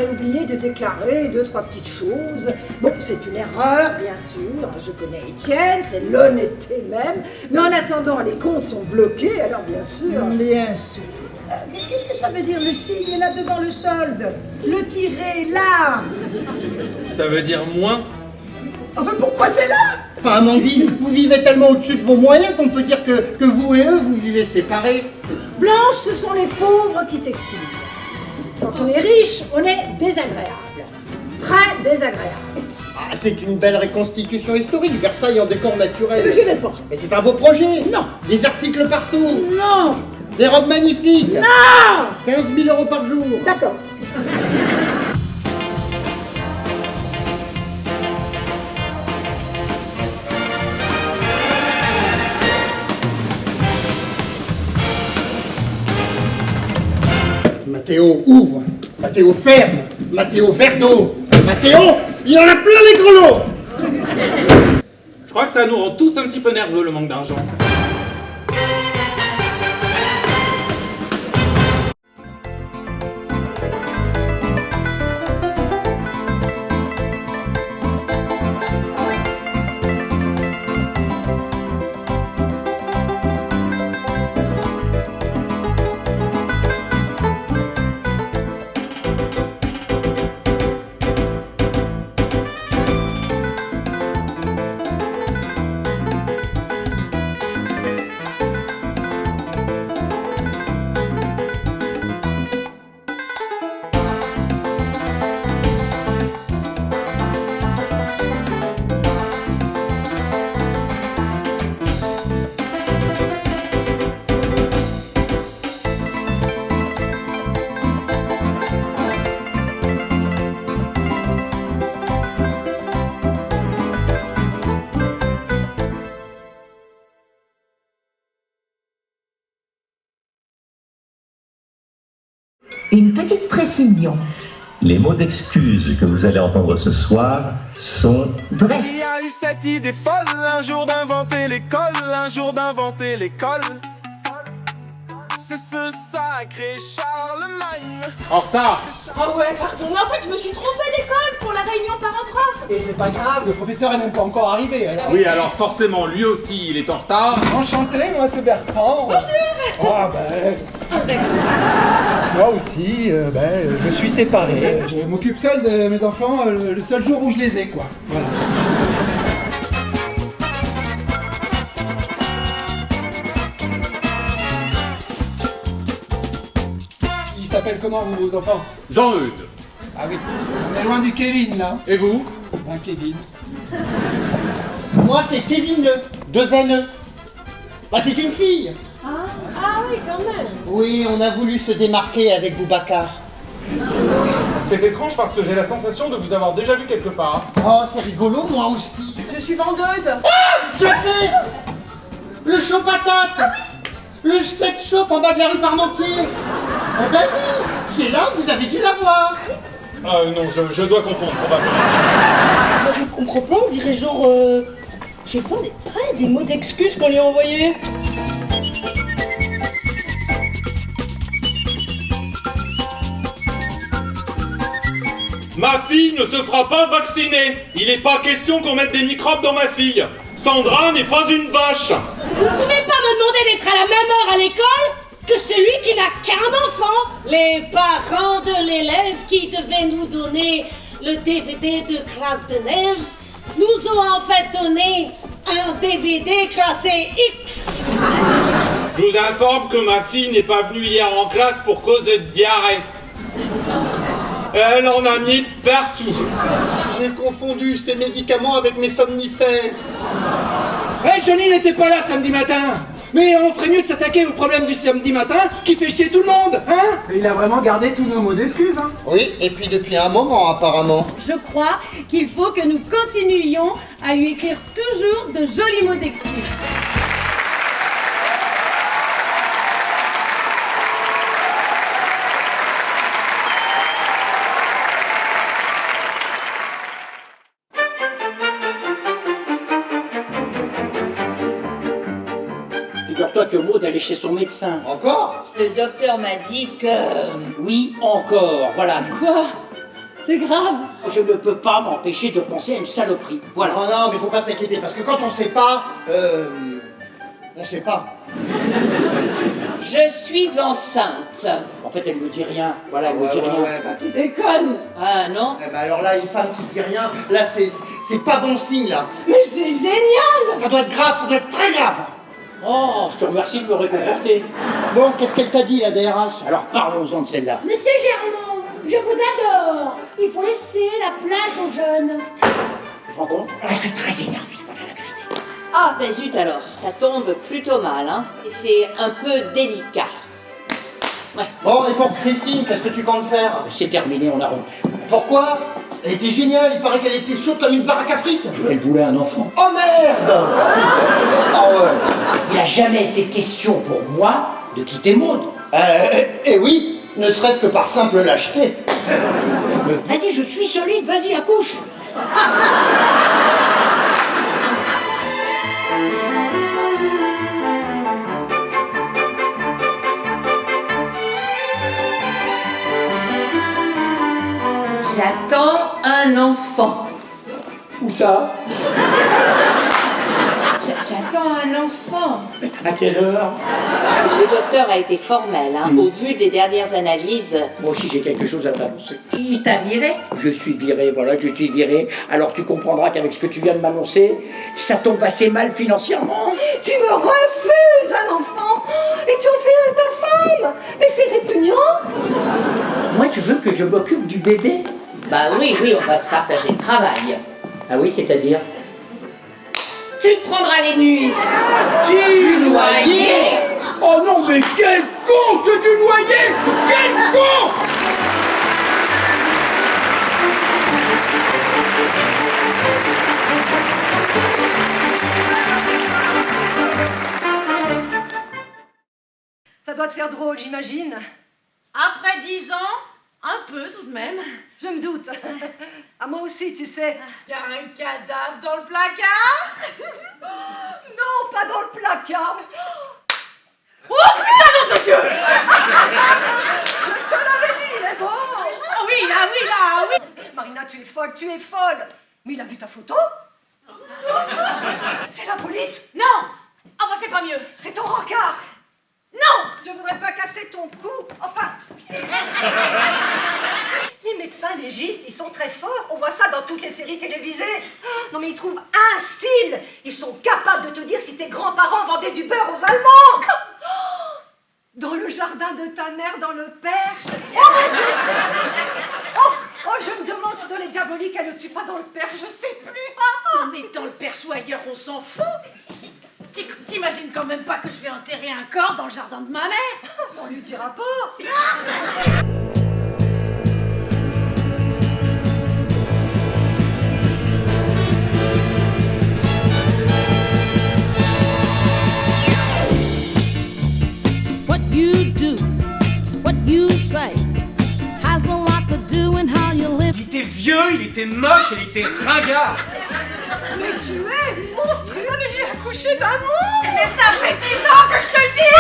aurait oublié de déclarer 2-3 petites choses. Bon, c'est une erreur, bien sûr. Je connais Étienne, c'est l'honnêteté même. Mais en attendant, les comptes sont bloqués, alors bien sûr. Bien sûr. Qu'est-ce que ça veut dire le signe là devant le solde? Le tiret là? Ça veut dire moins. Enfin, pourquoi c'est là? Enfin, Amandine, vous vivez tellement au-dessus de vos moyens qu'on peut dire que vous et eux, vous vivez séparés. Blanche, ce sont les pauvres qui s'excusent. Quand on est riche, on est désagréable. Très désagréable. Ah, c'est une belle reconstitution historique, Versailles en décor naturel. Mais j'irai pas. Mais c'est un beau projet. Non. Des articles partout. Non. Des robes magnifiques. Non. 15 000 € par jour. D'accord. Mathéo, ouvre. Mathéo, ferme. Mathéo, verre d'eau. Mathéo, il en a plein les grelots. Je crois que ça nous rend tous un petit peu nerveux, le manque d'argent. Une petite précision. Les mots d'excuse que vous allez entendre ce soir sont Vrais. Il y a eu cette idée folle, un jour d'inventer l'école, un jour d'inventer l'école. C'est ce sacré Charlemagne. En retard. Oh ouais, pardon, mais en fait, je me suis trompée d'école pour la réunion parents-prof. Et c'est pas grave, le professeur est même pas encore arrivé. Alors. Oui, alors forcément, lui aussi, il est en retard. Enchanté, moi c'est Bertrand. Bonjour. Oh ben... Moi aussi, je suis séparé. Je m'occupe seul de mes enfants le seul jour où je les ai, quoi. Voilà. Ils s'appellent comment vos enfants? Jean-Eudes. Ah oui, on est loin du Kevin là. Et vous? Un Kevin. Moi, c'est Kevin, 2 N. Bah, c'est une fille. Ah oui, quand même. Oui, on a voulu se démarquer avec Boubacar. C'est étrange parce que j'ai la sensation de vous avoir déjà vu quelque part. Oh, c'est rigolo, moi aussi. Je suis vendeuse. Je sais. Le show patate. Le sex shop en bas de la rue Parmentier. Eh ben oui, c'est là où vous avez dû la voir. Ah non, je dois confondre, probablement. Moi, je ne comprends pas, on dirait genre... Je sais pas, des mots d'excuses qu'on lui a envoyés. Ma fille ne se fera pas vacciner. Il n'est pas question qu'on mette des microbes dans ma fille. Sandra n'est pas une vache. Vous ne pouvez pas me demander d'être à la même heure à l'école que celui qui n'a qu'un enfant. Les parents de l'élève qui devait nous donner le DVD de classe de neige nous ont en fait donné un DVD classé X. Je vous informe que ma fille n'est pas venue hier en classe pour cause de diarrhée. Elle en a mis partout. J'ai confondu ces médicaments avec mes somnifères. Hey, Johnny n'était pas là samedi matin. Mais on ferait mieux de s'attaquer au problème du samedi matin qui fait chier tout le monde, hein? Il a vraiment gardé tous nos mots d'excuses, hein? Oui, et puis depuis un moment, apparemment. Je crois qu'il faut que nous continuions à lui écrire toujours de jolis mots d'excuses. Figure-toi que Maud allait chez son médecin. Encore? Le docteur m'a dit que... Oui, encore, voilà. Quoi? C'est grave. Je ne peux pas m'empêcher de penser à une saloperie. Voilà. Non, non, mais faut pas s'inquiéter, parce que quand on sait pas, on sait pas. Je suis enceinte. En fait, elle me dit rien. Voilà, elle me Ouais, dit ouais, rien. ouais, bah, Tu déconnes. Ah non? eh ben alors là, une femme qui dit rien, là, c'est pas bon signe, là. Mais c'est génial. Ça doit être grave, ça doit être très grave. Oh, je te remercie de me réconforter. Bon, qu'est-ce qu'elle t'a dit, la DRH? Alors parlons-en de celle-là. Monsieur Germain, je vous adore. Il faut laisser la place aux jeunes. Tu te rends compte? Je suis très énervé, voilà la vérité. Ah ben zut alors, ça tombe plutôt mal, hein. Et c'est un peu délicat. Ouais. Bon, et pour Christine, qu'est-ce que tu comptes faire? C'est terminé, on a rompu. Pourquoi? Elle était géniale, il paraît qu'elle était chaude comme une baraque à frites. Elle voulait un enfant. Oh merde! Ah ouais. Il n'a jamais été question pour moi de quitter Maud. Et oui, ne serait-ce que par simple lâcheté. Vas-y, je suis solide, vas-y, accouche. J'attends un enfant. Où ça? J'attends un enfant. À quelle heure? Le docteur a été formel, hein. Au vu des dernières analyses. Moi aussi j'ai quelque chose à t'annoncer. Il t'a viré? Je suis viré, voilà, je suis viré. Alors tu comprendras qu'avec ce que tu viens de m'annoncer, ça tombe assez mal financièrement. Tu me refuses un enfant et tu en fais un ta femme. Mais c'est répugnant. Moi tu veux que je m'occupe du bébé? Bah oui, on va se partager le travail. Ah oui, c'est-à-dire? Tu prendras les nuits du loyer. Oh non, mais quel con ce du loyer! Quel con! Ça doit te faire drôle, j'imagine. Après 10 ans, un peu tout de même. Je me doute. À moi aussi, tu sais. Il y a un cadavre dans le placard. Non, pas dans le placard. Oh putain de Dieu! Je te l'avais dit, il est bon. Ah oui, là, oui, là, oui. Marina, tu es folle, tu es folle. Mais il a vu ta photo. C'est la police. Non. Enfin, c'est pas mieux. C'est ton rencard. Non. Je voudrais pas casser ton cou. Enfin. Les médecins légistes, ils sont très forts. On voit ça dans toutes les séries télévisées. Non, mais ils trouvent un cil. Ils sont capables de te dire si tes grands-parents vendaient du beurre aux Allemands. Dans le jardin de ta mère, dans le Perche. Oh mon Dieu. Oh, je me demande si dans les diaboliques, elle ne tue pas dans le Perche. Je sais plus. Mais dans le perchoyeur, on s'en fout. T'imagines quand même pas que je vais enterrer un corps dans le jardin de ma mère? On lui dira pas. What you do, what you say, has a lot to do in how you live. Il était vieux, il était moche, il était ringard. Mais tu es monstrueux, mais j'ai accouché d'amour. Mais ça fait 10 ans que je te le dis.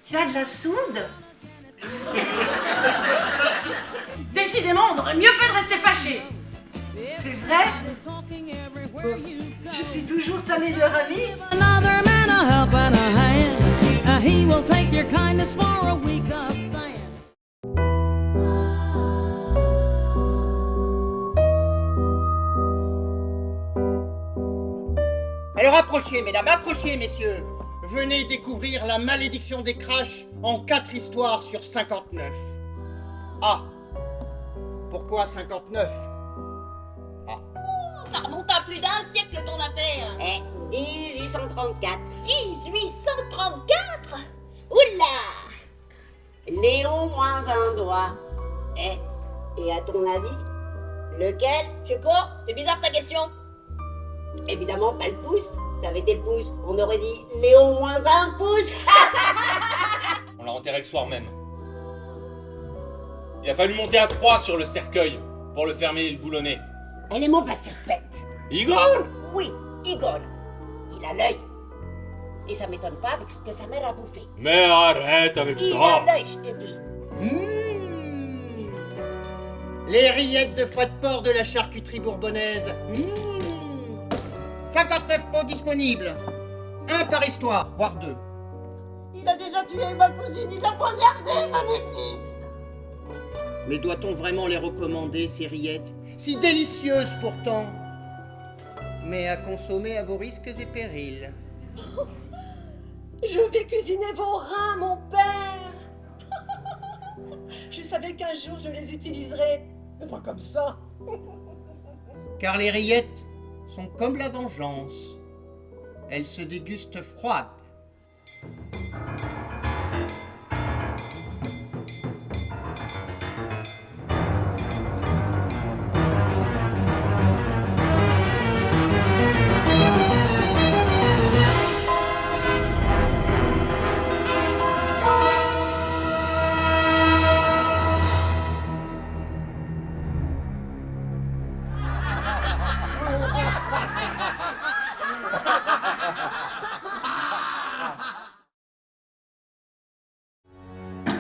Tu as de la soude? Décidément, on aurait mieux fait de rester fâchés. C'est vrai? Je suis toujours ta meilleure amie. Another man a help and a hand. He will take your kindness for a week of stand. Alors approchez, mesdames, approchez, messieurs. Venez découvrir la malédiction des crashs en 4 histoires sur 59. Ah, pourquoi 59? Ça remonte à plus d'un siècle ton affaire. 1834. 1834? Oula! Léon moins un doigt. Et à ton avis, lequel? Je sais pas, c'est bizarre ta question. Évidemment pas le pouce. Ça avait été le pouce. On aurait dit Léon moins un pouce. On l'a enterré le soir même. Il a fallu monter à 3 sur le cercueil pour le fermer et le boulonner. Elle est mauvaise cette bête. Igor? Oui, Igor. Il a l'œil. Et ça m'étonne pas avec ce que sa mère a bouffé. Mais arrête avec Il ça. a l'œil, je te dis. Les rillettes de foie de porc de la charcuterie bourbonnaise. 59 pots disponibles. Un par histoire, voire 2. Il a déjà tué ma cousine, il l'a poignardée, magnifique. Mais doit-on vraiment les recommander, ces rillettes? Si délicieuses pourtant. Mais à consommer à vos risques et périls. Je vais cuisiner vos reins, mon père. Je savais qu'un jour je les utiliserais, mais pas comme ça. Car les rillettes sont comme la vengeance. Elles se dégustent froides.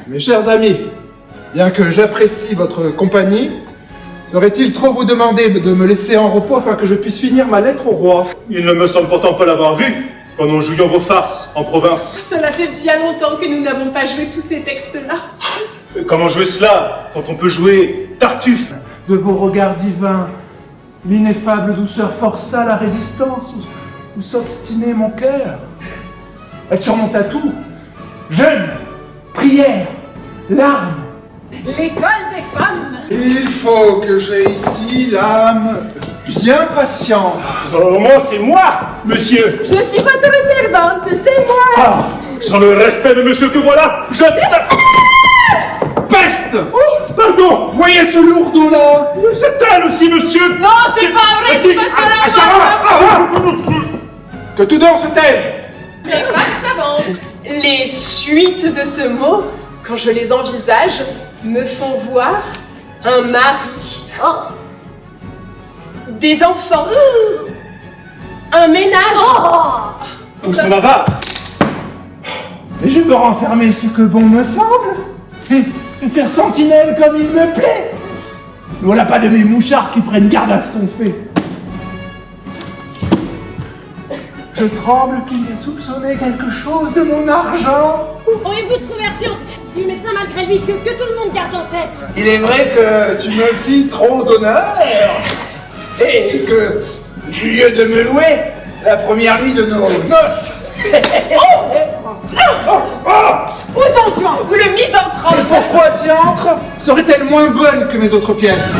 Mes chers amis, bien que j'apprécie votre compagnie, serait-il trop vous demander de me laisser en repos afin que je puisse finir ma lettre au roi? Il ne me semble pourtant pas l'avoir vu quand nous jouions vos farces en province. Cela fait bien longtemps que nous n'avons pas joué tous ces textes-là. Comment jouer cela quand on peut jouer Tartuffe? De vos regards divins, l'ineffable douceur força la résistance, où s'obstinait mon cœur. Elle surmonta tout. Jeûne, prière, larmes. L'école des femmes. Il faut que j'aie ici l'âme bien patiente. Au moins c'est moi, monsieur. Je suis votre servante, c'est moi. Ah, sans le respect de monsieur que voilà, je... Peste! Oh, pardon. Voyez ce lourdeau là? C'est elle aussi, monsieur. Non, c'est pas vrai, c'est parce que Que tout d'or se taise. Les femmes savantes, les suites de ce mot, quand je les envisage, me font voir un mari, des enfants, un ménage. Où s'en va? Mais je veux renfermer ce que bon me semble, et faire sentinelle comme il me plaît. Voilà pas de mes mouchards qui prennent garde à ce qu'on fait. Je tremble qu'il ait soupçonné quelque chose de mon argent. Auriez-vous ouverture du médecin malgré lui que tout le monde garde en tête? Il est vrai que tu me fis trop d'honneur et que j'eus lieu de me louer la première nuit de nos noces. Attention, vous le misanthrope. Et pourquoi diantre serait-elle moins bonne que mes autres pièces?